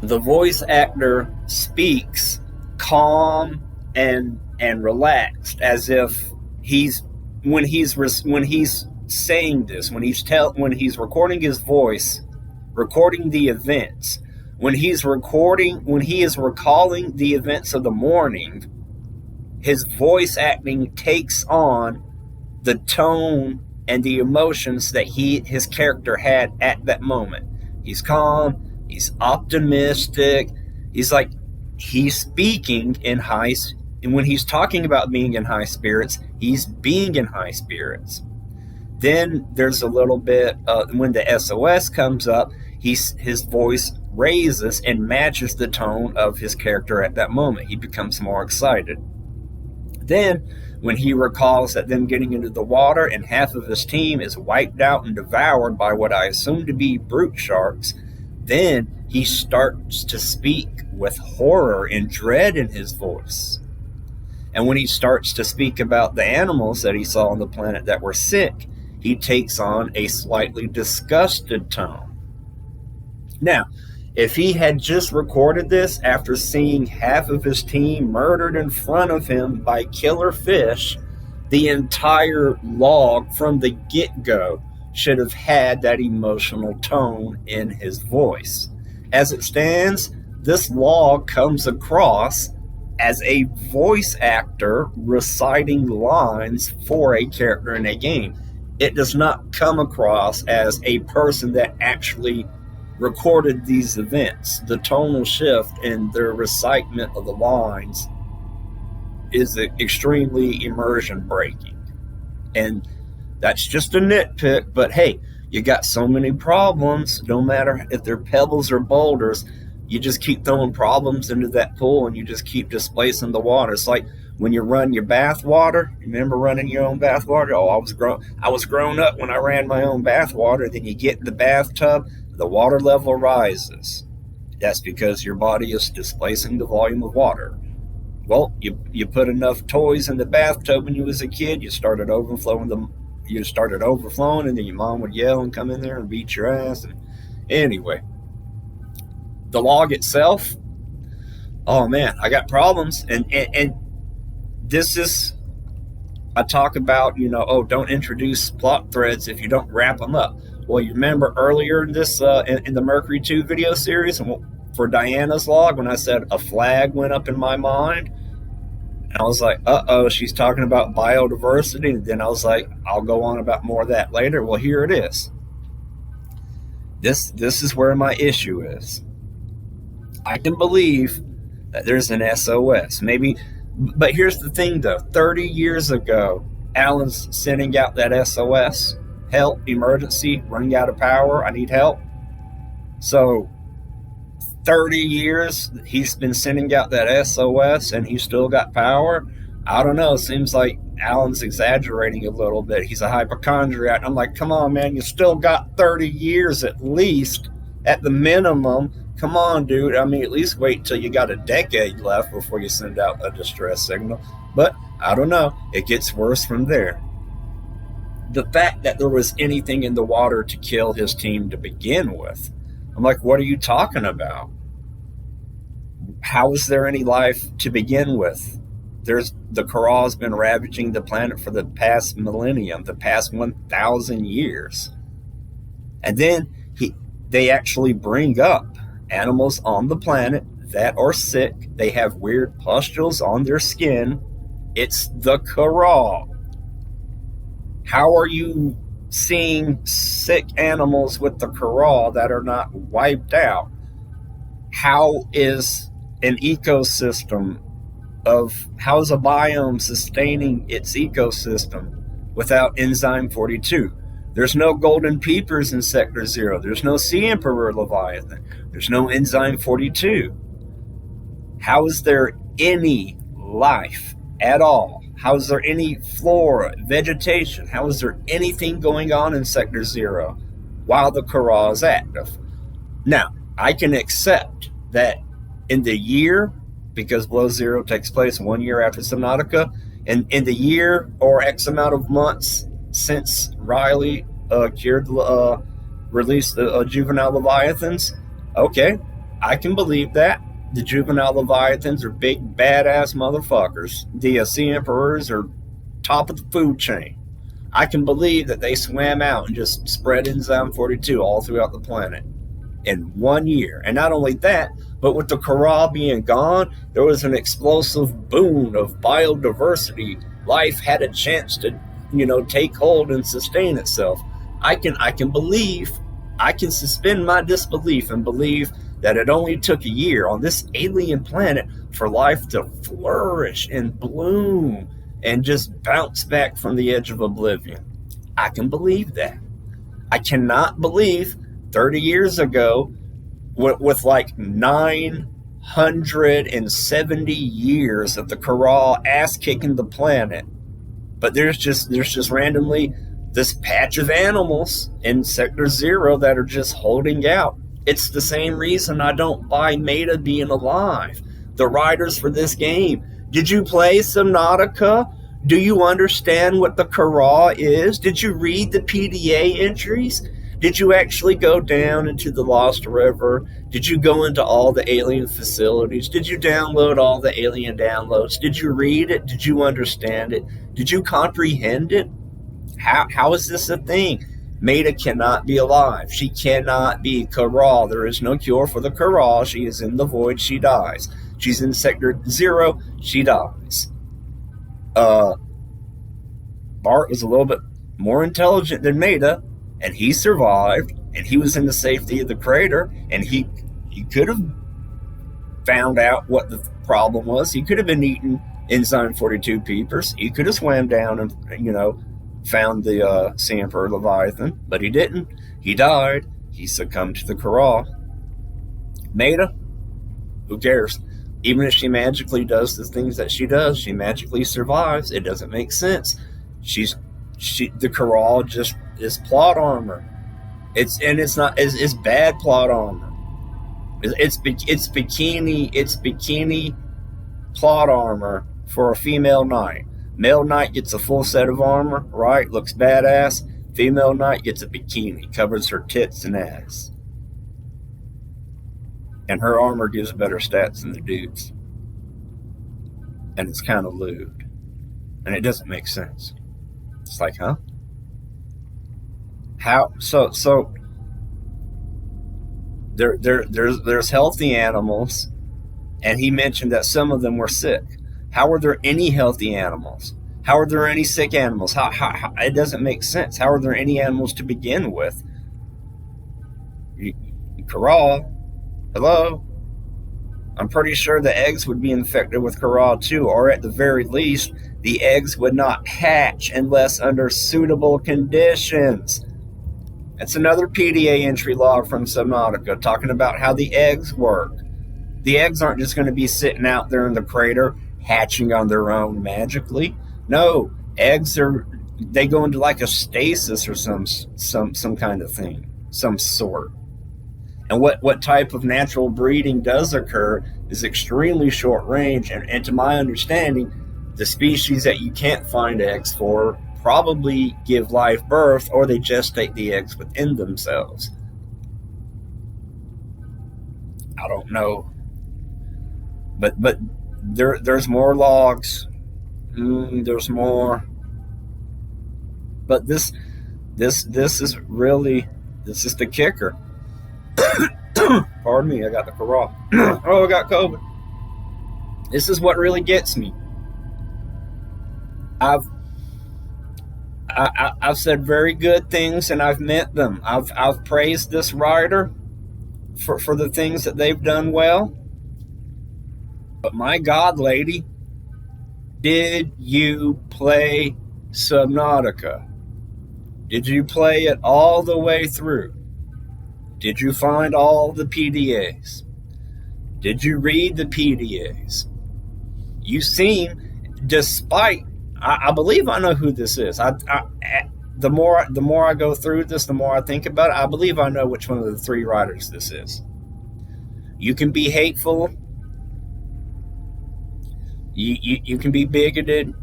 the voice actor speaks calm and relaxed, as if he's when he's saying this, when he's recording his voice, recording the events, when he is recalling the events of the morning, his voice acting takes on the tone and the emotions that his character had at that moment. He's calm, he's optimistic, he's speaking in high, and when he's talking about being in high spirits, he's being in high spirits. Then there's a little bit when the SOS comes up, his voice raises and matches the tone of his character at that moment. He becomes more excited. Then when he recalls that them getting into the water and half of his team is wiped out and devoured by what I assume to be brute sharks, then he starts to speak with horror and dread in his voice. And when he starts to speak about the animals that he saw on the planet that were sick, he takes on a slightly disgusted tone. Now, if he had just recorded this after seeing half of his team murdered in front of him by killer fish, the entire log from the get-go should have had that emotional tone in his voice. As it stands, this log comes across as a voice actor reciting lines for a character in a game. It does not come across as a person that actually recorded these events. The tonal shift in their recitement of the lines is extremely immersion breaking. And that's just a nitpick, but hey, you got so many problems, no matter if they're pebbles or boulders, you just keep throwing problems into that pool and you just keep displacing the water. It's like when you run your bath water. Remember running your own bath water? Oh, I was grown up when I ran my own bath water. Then you get in the bathtub, the water level rises. That's because your body is displacing the volume of water. Well, you put enough toys in the bathtub when you was a kid, you started overflowing, and then your mom would yell and come in there and beat your ass. And anyway, the log itself, oh man, I got problems. And this is, I talk about, don't introduce plot threads if you don't wrap them up. Well, you remember earlier in this, in the Mercury 2 video series, for Diana's log, when I said a flag went up in my mind, and I was like, she's talking about biodiversity. And then I was like, I'll go on about more of that later. Well, here it is. This is where my issue is. I can believe that there's an SOS. Maybe, but here's the thing though. 30 years ago, Alan's sending out that SOS. Help, emergency, running out of power, I need help. So 30 years he's been sending out that SOS and he's still got power. I don't know, seems like Alan's exaggerating a little bit. He's a hypochondriac. I'm like, come on, man, you still got 30 years at least, at the minimum. Come on, dude. I mean, at least wait until you got a decade left before you send out a distress signal. But I don't know, it gets worse from there. The fact that there was anything in the water to kill his team to begin with, I'm like, what are you talking about? How is there any life to begin with? The Coral's been ravaging the planet for the past millennium, the past 1,000 years. And then they actually bring up animals on the planet that are sick. They have weird pustules on their skin. It's the Coral. How are you seeing sick animals with the Coral that are not wiped out? How is an ecosystem how is a biome sustaining its ecosystem without enzyme 42? There's no golden peepers in Sector 0. There's no sea emperor leviathan. There's no enzyme 42. How is there any life at all? How is there any flora, vegetation? How is there anything going on in Sector 0 while the Coral is active? Now, I can accept that in the year, because Below Zero takes place 1 year after Subnautica, and in the year or X amount of months since Riley released the juvenile leviathans, okay, I can believe that. The juvenile leviathans are big badass motherfuckers. The sea emperors are top of the food chain. I can believe that they swam out and just spread enzyme 42 all throughout the planet in 1 year. And not only that, but with the coral being gone, there was an explosive boom of biodiversity. Life had a chance to, take hold and sustain itself. I can believe, I can suspend my disbelief and believe that it only took a year on this alien planet for life to flourish and bloom and just bounce back from the edge of oblivion. I can believe that. I cannot believe 30 years ago, with like 970 years of the Coral ass kicking the planet, but there's just randomly this patch of animals in Sector Zero that are just holding out. It's the same reason I don't buy Meta being alive. The writers for this game. Did you play Subnautica? Do you understand what the Coral is? Did you read the PDA entries? Did you actually go down into the Lost River? Did you go into all the alien facilities? Did you download all the alien downloads? Did you read it? Did you understand it? Did you comprehend it? How is this a thing? Meta cannot be alive. She cannot be Coral. There is no cure for the Coral. She is in the void. She dies. She's in Sector Zero. She dies. Bart was a little bit more intelligent than Meta, and he survived, and he was in the safety of the crater, and he could have found out what the problem was. He could have been eating enzyme 42 peepers. He could have swam down and, found the sea emperor Leviathan, but he didn't. He died. He succumbed to the Coral. Meta, who cares? Even if she magically does the things that she does, she magically survives. It doesn't make sense. The Coral just is plot armor. It's bad plot armor. It's bikini plot armor for a female knight. Male knight gets a full set of armor, right? Looks badass. Female knight gets a bikini, covers her tits and ass. And her armor gives better stats than the dudes. And it's kind of lewd. And it doesn't make sense. It's like, huh? How? So there's healthy animals, and he mentioned that some of them were sick. How are there any healthy animals? How are there any sick animals? How it doesn't make sense. How are there any animals to begin with? Coral, hello? I'm pretty sure the eggs would be infected with Coral too, or at the very least, the eggs would not hatch unless under suitable conditions. That's another PDA entry log from Subnautica talking about how the eggs work. The eggs aren't just going to be sitting out there in the crater hatching on their own magically. No, eggs they go into like a stasis or some kind of thing, some sort. And what type of natural breeding does occur is extremely short range, and to my understanding, the species that you can't find eggs for probably give live birth, or they gestate the eggs within themselves. I don't know, but there's more logs. There's more, but this is really, this is the kicker. Pardon me, I got the Coral. Oh, I got COVID. This is what really gets me. I've said very good things, and I've meant them. I've praised this writer for the things that they've done well. But my God, lady, did you play Subnautica? Did you play it all the way through? Did you find all the PDAs? Did you read the PDAs? You seem, despite, I believe I know who this is. The more I go through this, the more I think about it, I believe I know which one of the three writers this is. You can be hateful. You can be bigoted.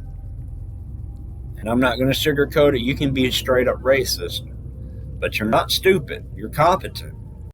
And I'm not going to sugarcoat it. You can be straight up racist. But you're not stupid. You're competent.